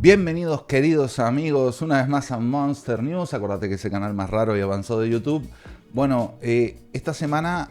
Bienvenidos queridos amigos una vez más a Monster News. Acordate que es el canal más raro y avanzado de YouTube. Bueno, esta semana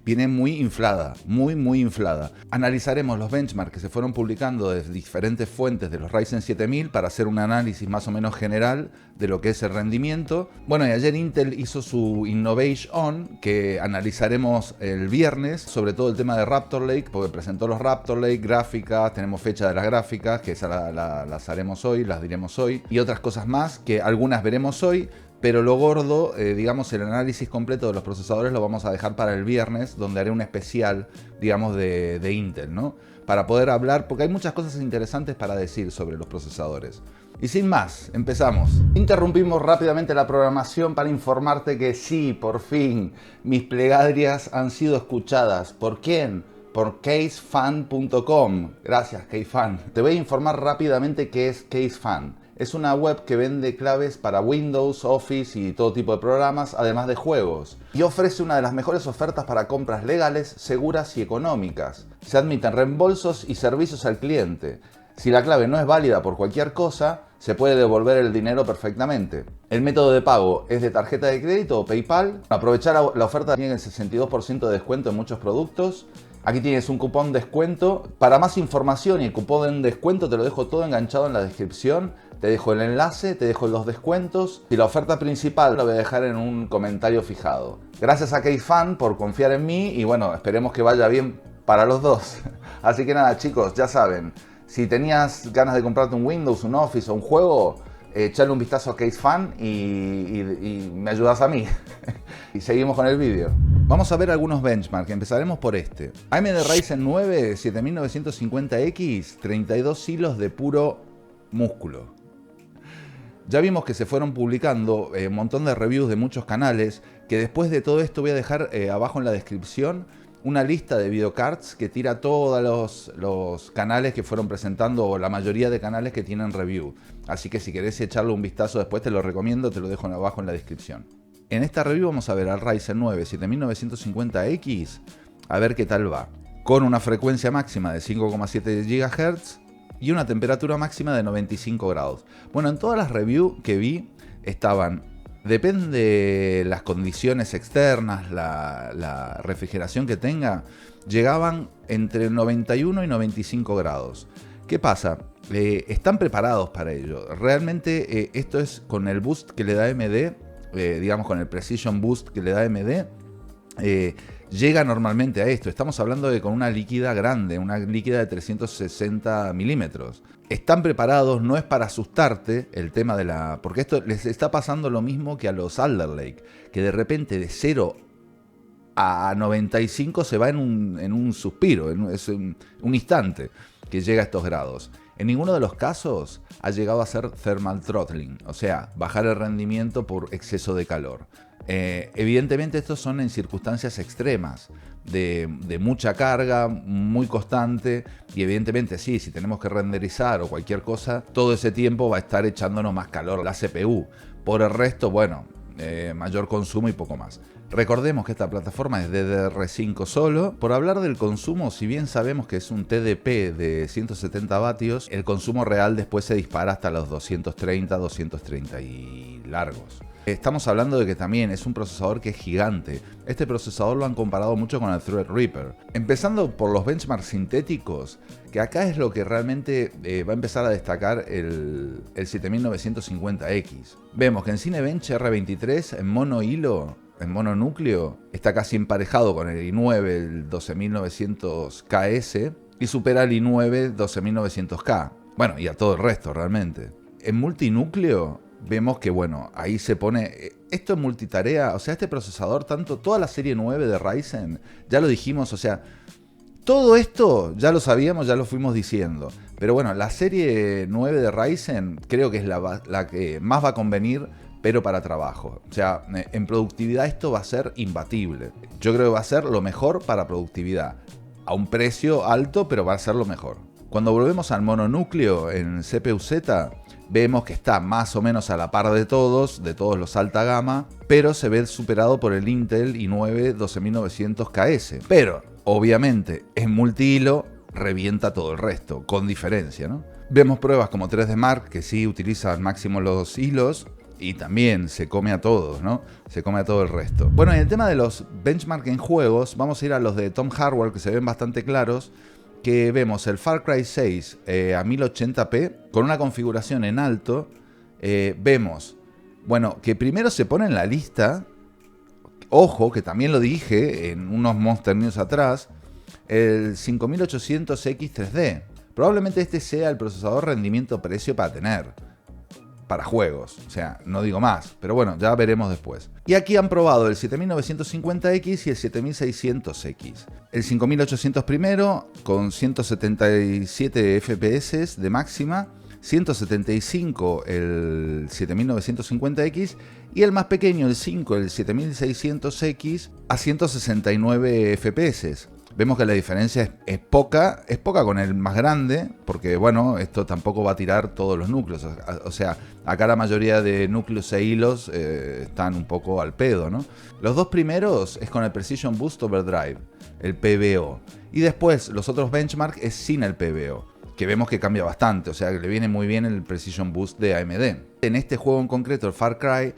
viene muy inflada, muy inflada. Analizaremos los benchmarks que se fueron publicando de diferentes fuentes de los Ryzen 7000 para hacer un análisis más o menos general de lo que es el rendimiento. Bueno, y ayer Intel hizo su Innovation, que analizaremos el viernes, sobre todo el tema de Raptor Lake, porque presentó los Raptor Lake, gráficas, tenemos fecha de las gráficas, que esas las haremos hoy, las diremos hoy, y otras cosas más, que algunas veremos hoy. Pero lo gordo, digamos, el análisis completo de los procesadores lo vamos a dejar para el viernes, donde haré un especial, digamos, de Intel, ¿no? Para poder hablar, porque hay muchas cosas interesantes para decir sobre los procesadores. Y sin más, empezamos. Interrumpimos rápidamente la programación para informarte que sí, por fin, mis plegarias han sido escuchadas. ¿Por quién? Por CaseFan.com. Gracias, CaseFan. Te voy a informar rápidamente qué es CaseFan. Es una web que vende claves para Windows, Office y todo tipo de programas, además de juegos. Y ofrece una de las mejores ofertas para compras legales, seguras y económicas. Se admiten reembolsos y servicios al cliente. Si la clave no es válida por cualquier cosa, se puede devolver el dinero perfectamente. El método de pago es de tarjeta de crédito o PayPal. Aprovechar la oferta tiene el 62% de descuento en muchos productos. Aquí tienes un cupón descuento. Para más información y el cupón de descuento te lo dejo todo enganchado en la descripción. Te dejo el enlace, te dejo los descuentos y la oferta principal la voy a dejar en un comentario fijado. Gracias a CaseFan por confiar en mí y bueno, esperemos que vaya bien para los dos. Así que nada chicos, ya saben, si tenías ganas de comprarte un Windows, un Office o un juego, echale un vistazo a CaseFan y me ayudas a mí. Y seguimos con el vídeo. Vamos a ver algunos benchmarks, empezaremos por este. AMD Ryzen 9 7950X, 32 hilos de puro músculo. Ya vimos que se fueron publicando un montón de reviews de muchos canales, que después de todo esto voy a dejar abajo en la descripción una lista de videocards que tira todos los canales que fueron presentando, o la mayoría de canales que tienen review. Así que si querés echarle un vistazo después te lo recomiendo, te lo dejo abajo en la descripción. En esta review vamos a ver al Ryzen 9 7950X, a ver qué tal va. Con una frecuencia máxima de 5,7 GHz, y una temperatura máxima de 95 grados. Bueno, en todas las reviews que vi estaban, depende de las condiciones externas, la refrigeración que tenga, llegaban entre 91 y 95 grados. ¿Qué pasa? Están preparados para ello. Realmente esto es con el boost que le da AMD, digamos con el Precision Boost que le da AMD, llega normalmente a esto. Estamos hablando de con una líquida grande, una líquida de 360 milímetros. Están preparados, no es para asustarte el tema de la... Porque esto les está pasando lo mismo que a los Alder Lake, que de repente de 0 a 95 se va en un suspiro, es un instante que llega a estos grados. En ninguno de los casos ha llegado a ser thermal throttling, o sea, bajar el rendimiento por exceso de calor. Evidentemente estos son en circunstancias extremas, de mucha carga, muy constante, y evidentemente sí, si tenemos que renderizar o cualquier cosa, todo ese tiempo va a estar echándonos más calor la CPU. Por el resto, bueno, mayor consumo y poco más. Recordemos que esta plataforma es DDR5 solo. Por hablar del consumo, si bien sabemos que es un TDP de 170 vatios, el consumo real después se dispara hasta los 230, 230 y largos. Estamos hablando de que también es un procesador que es gigante. Este procesador lo han comparado mucho con el Threadripper. Empezando por los benchmarks sintéticos, que acá es lo que realmente va a empezar a destacar el 7950X. Vemos que en Cinebench R23 en mono hilo, en mononúcleo, está casi emparejado con el i9, el 12900KS, y supera el i9 12900K. Bueno, y a todo el resto realmente. En multinúcleo vemos que, bueno, ahí se pone... Esto es multitarea, o sea, este procesador, toda la serie 9 de Ryzen, ya lo dijimos, o sea, todo esto ya lo sabíamos, ya lo fuimos diciendo. Pero bueno, la serie 9 de Ryzen creo que es la que más va a convenir, pero para trabajo. O sea, en productividad esto va a ser imbatible. Yo creo que va a ser lo mejor para productividad. A un precio alto, pero va a ser lo mejor. Cuando volvemos al mononúcleo en CPU-Z, vemos que está más o menos a la par de todos los alta gama, pero se ve superado por el Intel i9 12900KS. Pero, obviamente, en multihilo revienta todo el resto, con diferencia, ¿no? Vemos pruebas como 3D Mark, que sí utiliza al máximo los hilos, y también se come a todos, ¿no? Se come a todo el resto. Bueno, en el tema de los benchmark en juegos, vamos a ir a los de Tom Hardware, que se ven bastante claros, que vemos el Far Cry 6 a 1080p con una configuración en alto. Vemos, bueno, que primero se pone en la lista, ojo, que también lo dije en unos Monster News atrás, el 5800X 3D. Probablemente este sea el procesador rendimiento-precio para tener para juegos, o sea, no digo más, pero bueno, ya veremos después. Y aquí han probado el 7950X y el 7600X. El 5800 primero, con 177 FPS de máxima, 175 el 7950X y el más pequeño, el 5, el 7600X, a 169 FPS. Vemos que la diferencia es poca con el más grande, porque bueno, esto tampoco va a tirar todos los núcleos. O sea, acá la mayoría de núcleos e hilos están un poco al pedo, ¿no? Los dos primeros es con el Precision Boost Overdrive, el PBO. Y después los otros benchmark es sin el PBO, que vemos que cambia bastante, o sea, que le viene muy bien el Precision Boost de AMD. En este juego en concreto, el Far Cry,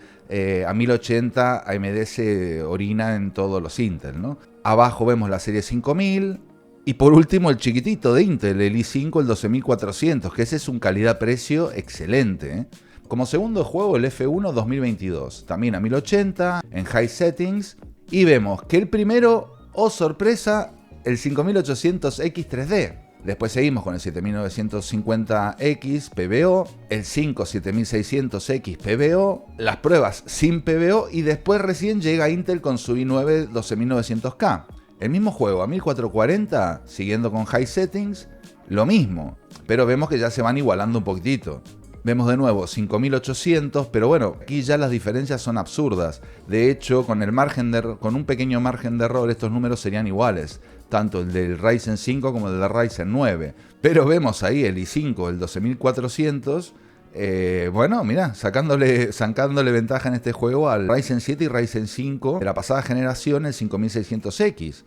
a 1080 AMD se orina en todos los Intel, ¿no? Abajo vemos la serie 5000 y por último el chiquitito de Intel, el i5, el 12400, que ese es un calidad-precio excelente, ¿eh? Como segundo juego el F1 2022, también a 1080 en high settings, y vemos que el primero, oh sorpresa, el 5800X 3D. Después seguimos con el 7950X PBO, el 5 7600X PBO, las pruebas sin PBO y después recién llega Intel con su i9 12900K. El mismo juego a 1440, siguiendo con high settings, lo mismo, pero vemos que ya se van igualando un poquitito. Vemos de nuevo 5800, pero bueno, aquí ya las diferencias son absurdas. De hecho, con un pequeño margen de error, estos números serían iguales, tanto el del Ryzen 5 como el del Ryzen 9. Pero vemos ahí el i5, el 12400, bueno, mira, sacándole ventaja en este juego al Ryzen 7 y Ryzen 5 de la pasada generación, el 5600X.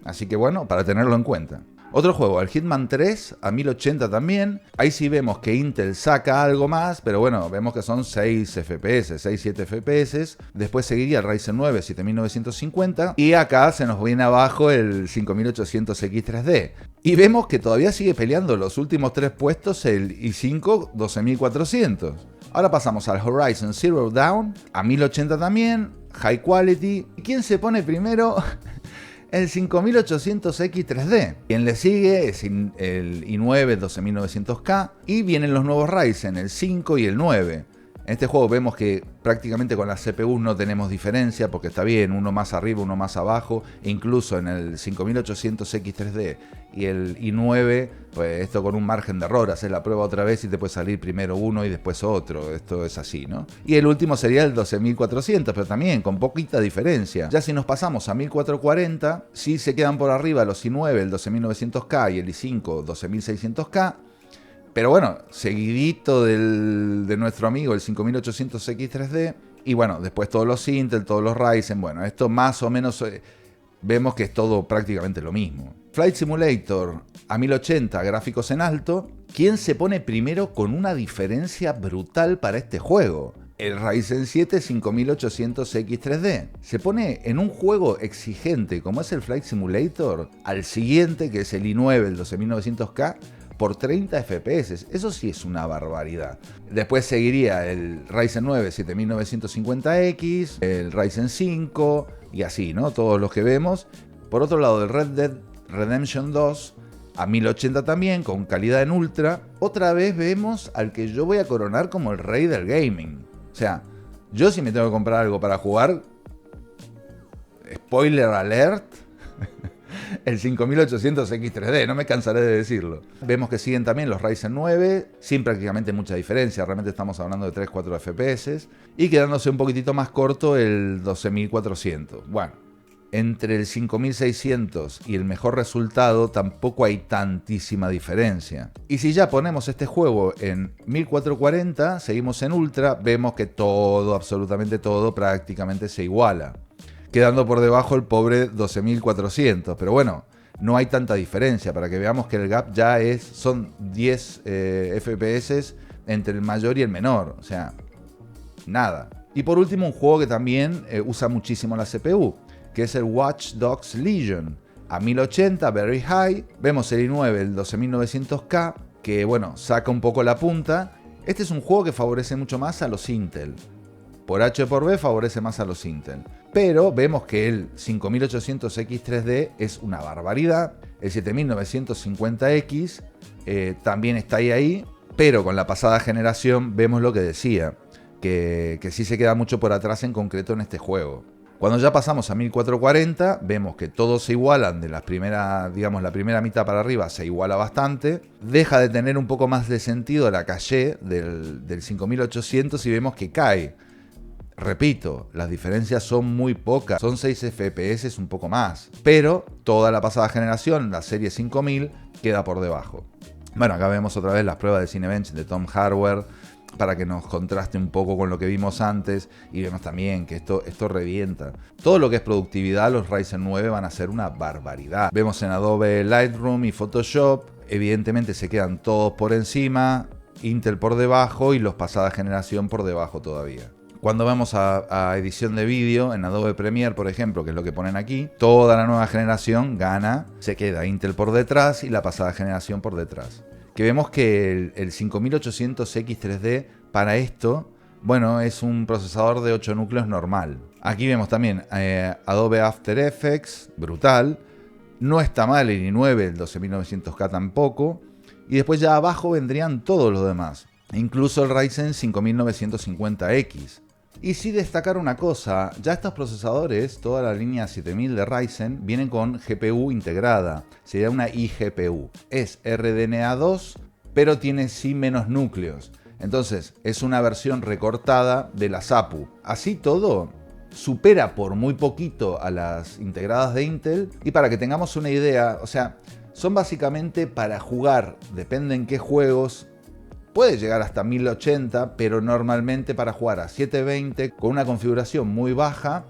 Así que bueno, para tenerlo en cuenta. Otro juego, el Hitman 3 a 1080 también. Ahí sí vemos que Intel saca algo más, pero bueno, vemos que son 6 FPS, 6-7 FPS. Después seguiría el Ryzen 9 7950 y acá se nos viene abajo el 5800X 3D. Y vemos que todavía sigue peleando los últimos 3 puestos el i5 12400. Ahora pasamos al Horizon Zero Dawn a 1080 también, High Quality. ¿Y quién se pone primero? El 5800X 3D. Quien le sigue es el i9 12900K y vienen los nuevos Ryzen, el 5 y el 9. En este juego vemos que prácticamente con las CPU no tenemos diferencia porque está bien, uno más arriba, uno más abajo. E incluso en el 5800X 3D y el i9, pues esto con un margen de error, haces la prueba otra vez y te puede salir primero uno y después otro. Esto es así, ¿no? Y el último sería el 12400, pero también con poquita diferencia. Ya si nos pasamos a 1440, sí se quedan por arriba los i9, el 12900K y el i5 12600K. Pero bueno, seguidito de nuestro amigo el 5800X 3D. Y bueno, después todos los Intel, todos los Ryzen. Bueno, esto más o menos vemos que es todo prácticamente lo mismo. Flight Simulator a 1080, gráficos en alto. ¿Quién se pone primero con una diferencia brutal para este juego? El Ryzen 7 5800X 3D. Se pone en un juego exigente como es el Flight Simulator al siguiente, que es el i9, el 12900K, por 30 FPS. Eso sí es una barbaridad. Después seguiría el Ryzen 9 7950X, el Ryzen 5 y así, ¿no? Todos los que vemos. Por otro lado, el Red Dead Redemption 2 a 1080 también, con calidad en ultra. Otra vez vemos al que yo voy a coronar como el rey del gaming. O sea, yo si me tengo que comprar algo para jugar, spoiler alert, el 5800X 3D, no me cansaré de decirlo. Vemos que siguen también los Ryzen 9, sin prácticamente mucha diferencia, realmente estamos hablando de 3-4 FPS, y quedándose un poquitito más corto el 12400. Bueno, entre el 5600 y el mejor resultado tampoco hay tantísima diferencia. Y si ya ponemos este juego en 1440, seguimos en Ultra, vemos que todo, absolutamente todo, prácticamente se iguala. Quedando por debajo el pobre 12400, pero bueno, no hay tanta diferencia, para que veamos que el gap ya son 10 FPS entre el mayor y el menor, o sea, nada. Y por último, un juego que también usa muchísimo la CPU, que es el Watch Dogs Legion. A 1080, very high, vemos el i9, el 12900K, que bueno, saca un poco la punta. Este es un juego que favorece mucho más a los Intel. Por H por B favorece más a los Intel. Pero vemos que el 5800X3D es una barbaridad. El 7950X también está ahí. Pero con la pasada generación vemos lo que decía. Que sí se queda mucho por atrás en concreto en este juego. Cuando ya pasamos a 1440, vemos que todos se igualan de la primera mitad para arriba, se iguala bastante. Deja de tener un poco más de sentido la caché del 5800 y vemos que cae. Repito, las diferencias son muy pocas, son 6 FPS, un poco más. Pero toda la pasada generación, la serie 5000, queda por debajo. Bueno, acá vemos otra vez las pruebas de Cinebench de Tom Hardware, para que nos contraste un poco con lo que vimos antes, y vemos también que esto revienta. Todo lo que es productividad, los Ryzen 9 van a ser una barbaridad. Vemos en Adobe Lightroom y Photoshop, evidentemente se quedan todos por encima, Intel por debajo y los pasada generación por debajo todavía. Cuando vamos a edición de vídeo, en Adobe Premiere, por ejemplo, que es lo que ponen aquí, toda la nueva generación gana, se queda Intel por detrás y la pasada generación por detrás. Que vemos que el 5800X3D para esto, bueno, es un procesador de 8 núcleos normal. Aquí vemos también Adobe After Effects, brutal. No está mal el i9, el 12900K tampoco. Y después ya abajo vendrían todos los demás, incluso el Ryzen 5950X. Y sí destacar una cosa, ya estos procesadores, toda la línea 7000 de Ryzen, vienen con GPU integrada, sería una iGPU. Es RDNA 2, pero tiene sí menos núcleos. Entonces, es una versión recortada de la APU. Así todo, supera por muy poquito a las integradas de Intel. Y para que tengamos una idea, o sea, son básicamente para jugar, depende en qué juegos. Puede llegar hasta 1080, pero normalmente para jugar a 720 con una configuración muy baja,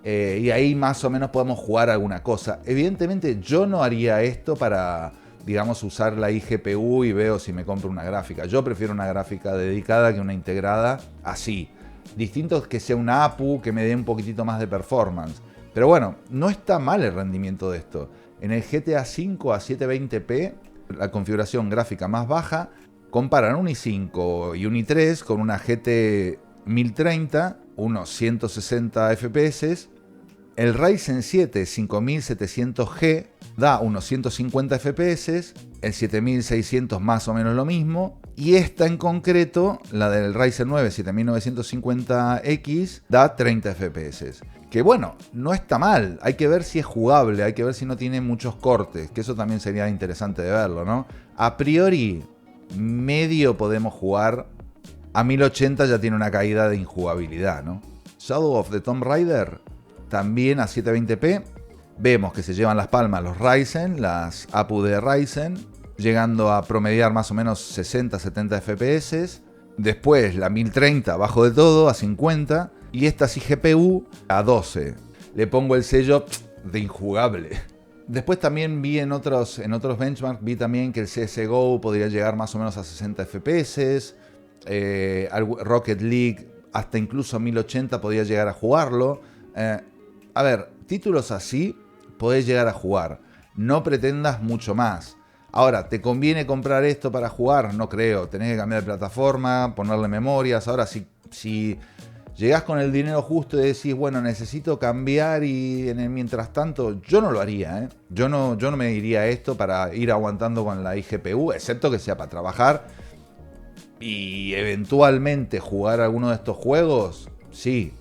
y ahí más o menos podemos jugar alguna cosa. Evidentemente yo no haría esto para, digamos, usar la iGPU y veo si me compro una gráfica. Yo prefiero una gráfica dedicada que una integrada así. Distinto es que sea una APU que me dé un poquitito más de performance. Pero bueno, no está mal el rendimiento de esto. En el GTA V a 720p, la configuración gráfica más baja, comparan un i5 y un i3 con una GT 1030, unos 160 FPS. El Ryzen 7 5700G da unos 150 FPS, el 7600 más o menos lo mismo, y esta en concreto, la del Ryzen 9 7950X, da 30 FPS. Que bueno, no está mal, hay que ver si es jugable, hay que ver si no tiene muchos cortes, que eso también sería interesante de verlo, ¿no? A priori, medio podemos jugar. A 1080 ya tiene una caída de injugabilidad, ¿no? Shadow of the Tomb Raider, también a 720p. Vemos que se llevan las palmas los Ryzen, las APU de Ryzen, llegando a promediar más o menos 60-70 FPS. Después la 1030 abajo de todo, a 50. Y esta sí GPU a 12. Le pongo el sello de injugable. Después también vi en otros benchmarks, vi también que el CSGO podría llegar más o menos a 60 FPS. Rocket League hasta incluso a 1080 podía llegar a jugarlo. A ver, títulos así podés llegar a jugar. No pretendas mucho más. Ahora, ¿te conviene comprar esto para jugar? No creo. Tenés que cambiar de plataforma, ponerle memorias. Ahora, si llegás con el dinero justo y decís, bueno, necesito cambiar y en el mientras tanto, yo no lo haría, ¿eh? Yo no me iría a esto para ir aguantando con la iGPU, excepto que sea para trabajar y eventualmente jugar alguno de estos juegos. Sí,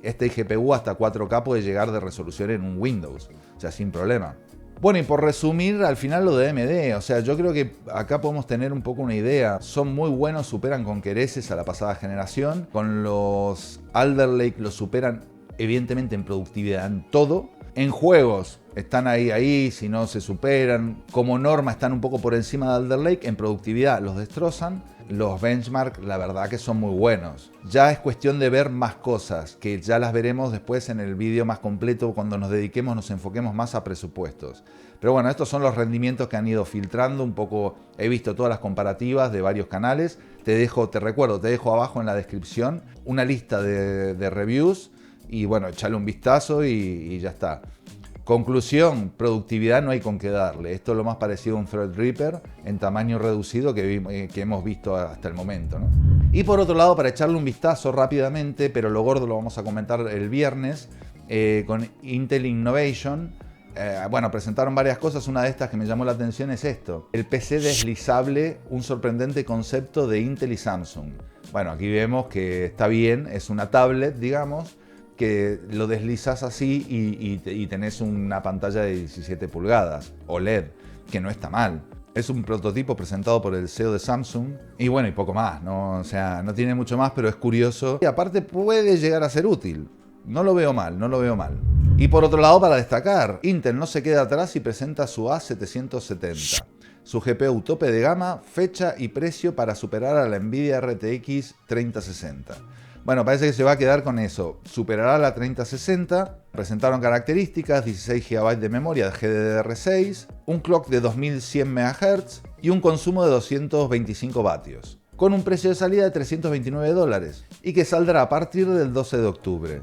esta iGPU hasta 4K puede llegar de resolución en un Windows, o sea, sin problema. Bueno, y por resumir, al final lo de AMD, o sea, yo creo que acá podemos tener un poco una idea. Son muy buenos, superan con creces a la pasada generación. Con los Alder Lake los superan evidentemente en productividad en todo. En juegos están ahí, si no se superan. Como norma están un poco por encima de Alder Lake. En productividad los destrozan. Los benchmark, la verdad que son muy buenos. Ya es cuestión de ver más cosas, que ya las veremos después en el vídeo más completo cuando nos enfoquemos más a presupuestos. Pero bueno, estos son los rendimientos que han ido filtrando un poco. He visto todas las comparativas de varios canales. Te dejo abajo en la descripción una lista de reviews. Y bueno, echale un vistazo y ya está. Conclusión, productividad no hay con qué darle. Esto es lo más parecido a un Threadripper en tamaño reducido que hemos visto hasta el momento, ¿no? Y por otro lado, para echarle un vistazo rápidamente, pero lo gordo lo vamos a comentar el viernes, con Intel Innovation. Bueno, presentaron varias cosas. Una de estas que me llamó la atención es esto. El PC deslizable, un sorprendente concepto de Intel y Samsung. Bueno, aquí vemos que está bien, es una tablet, digamos, que lo deslizas así y tenés una pantalla de 17 pulgadas, OLED, que no está mal. Es un prototipo presentado por el CEO de Samsung y bueno, y poco más, ¿no? O sea, no tiene mucho más, pero es curioso. Y aparte puede llegar a ser útil. No lo veo mal, no lo veo mal. Y por otro lado, para destacar, Intel no se queda atrás y presenta su A770. Su GPU tope de gama, fecha y precio para superar a la Nvidia RTX 3060. Bueno, parece que se va a quedar con eso. Superará la 3060. Presentaron características, 16 GB de memoria de GDDR6, un clock de 2100 MHz y un consumo de 225 vatios, con un precio de salida de $329 y que saldrá a partir del 12 de octubre.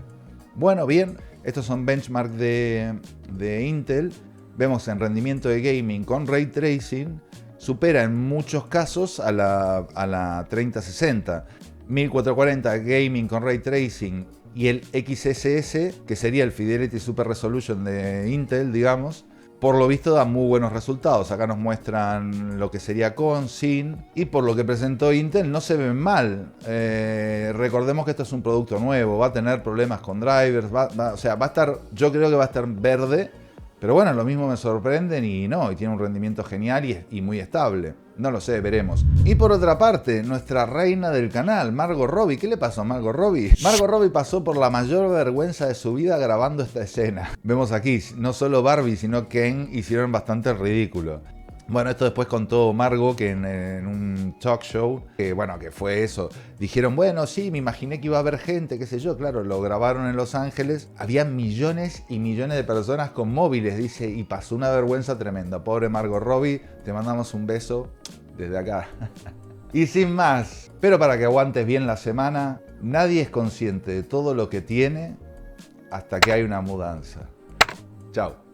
Bueno, bien, estos son benchmarks de Intel. Vemos en rendimiento de gaming con Ray Tracing, supera en muchos casos a la 3060. 1440 Gaming con Ray Tracing y el XSS, que sería el Fidelity Super Resolution de Intel, digamos, por lo visto da muy buenos resultados. Acá nos muestran lo que sería con, sin, y por lo que presentó Intel no se ven mal. Recordemos que esto es un producto nuevo, va a tener problemas con drivers, o sea, va a estar, yo creo que va a estar verde, pero bueno, lo mismo me sorprenden y tiene un rendimiento genial y muy estable. No lo sé, veremos. Y por otra parte, nuestra reina del canal, Margot Robbie. ¿Qué le pasó a Margot Robbie? Margot Robbie pasó por la mayor vergüenza de su vida grabando esta escena. Vemos aquí, no solo Barbie, sino Ken hicieron bastante el ridículo. Bueno, esto después contó Margot que en un talk show, que fue eso. Dijeron, bueno, sí, me imaginé que iba a haber gente, qué sé yo. Claro, lo grabaron en Los Ángeles. Había millones y millones de personas con móviles, dice, y pasó una vergüenza tremenda. Pobre Margot Robbie, te mandamos un beso desde acá. Y sin más, pero para que aguantes bien la semana, nadie es consciente de todo lo que tiene hasta que hay una mudanza. Chao.